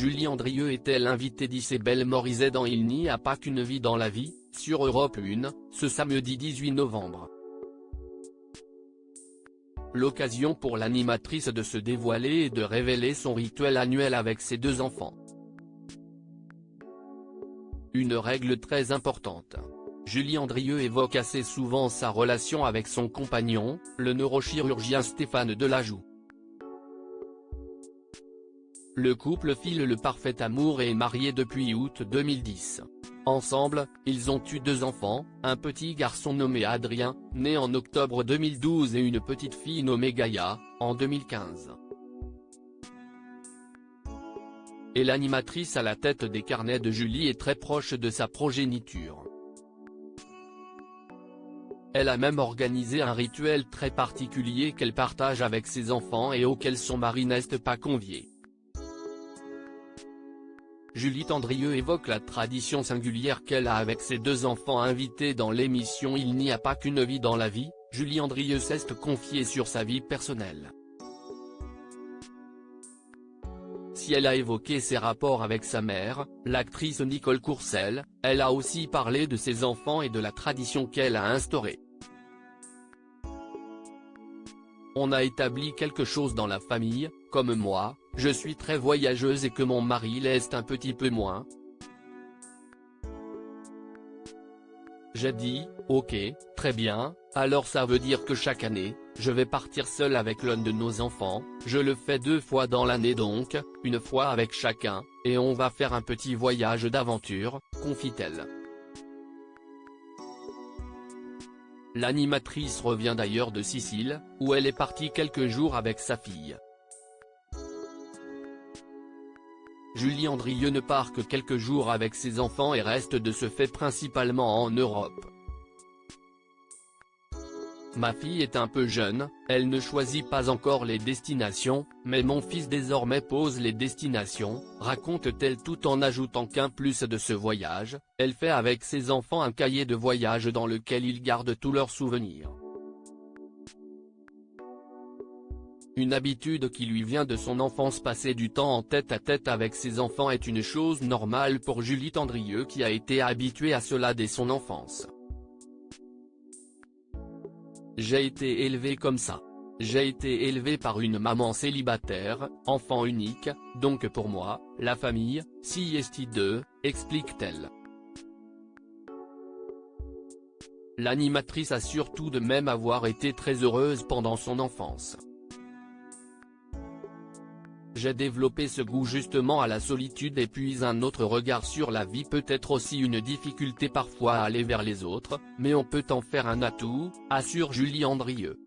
Julie Andrieux était l'invitée d'Isabelle Morizet dans Il n'y a pas qu'une vie dans la vie, sur Europe 1, ce samedi 18 novembre. L'occasion pour l'animatrice de se dévoiler et de révéler son rituel annuel avec ses deux enfants. Une règle très importante. Julie Andrieux évoque assez souvent sa relation avec son compagnon, le neurochirurgien Stéphane Delajoux. Le couple file le parfait amour et est marié depuis août 2010. Ensemble, ils ont eu deux enfants, un petit garçon nommé Adrien, né en octobre 2012 et une petite fille nommée Gaïa, en 2015. Et l'animatrice à la tête des carnets de Julie est très proche de sa progéniture. Elle a même organisé un rituel très particulier qu'elle partage avec ses enfants et auquel son mari n'est pas convié. Julie Andrieux évoque la tradition singulière qu'elle a avec ses deux enfants invités dans l'émission Il n'y a pas qu'une vie dans la vie. Julie Andrieux s'est confiée sur sa vie personnelle. Si elle a évoqué ses rapports avec sa mère, l'actrice Nicole Courcel, elle a aussi parlé de ses enfants et de la tradition qu'elle a instaurée. On a établi quelque chose dans la famille, comme moi, je suis très voyageuse et que mon mari l'est un petit peu moins. J'ai dit, ok, très bien, alors ça veut dire que chaque année, je vais partir seule avec l'un de nos enfants, je le fais 2 fois dans l'année donc, une fois avec chacun, et on va faire un petit voyage d'aventure, confie-t-elle. L'animatrice revient d'ailleurs de Sicile, où elle est partie quelques jours avec sa fille. Julie Andrieux ne part que quelques jours avec ses enfants et reste de ce fait principalement en Europe. Ma fille est un peu jeune, elle ne choisit pas encore les destinations, mais mon fils désormais pose les destinations, raconte-t-elle tout en ajoutant qu'en plus de ce voyage, elle fait avec ses enfants un cahier de voyage dans lequel ils gardent tous leurs souvenirs. Une habitude qui lui vient de son enfance. Passer du temps en tête-à-tête avec ses enfants est une chose normale pour Julie Andrieux qui a été habituée à cela dès son enfance. J'ai été élevée comme ça. J'ai été élevée par une maman célibataire, enfant unique, donc pour moi, la famille, si est deux, explique-t-elle. L'animatrice assure tout de même avoir été très heureuse pendant son enfance. J'ai développé ce goût justement à la solitude et puis un autre regard sur la vie, peut-être aussi une difficulté parfois à aller vers les autres, mais on peut en faire un atout, assure Julie Andrieux.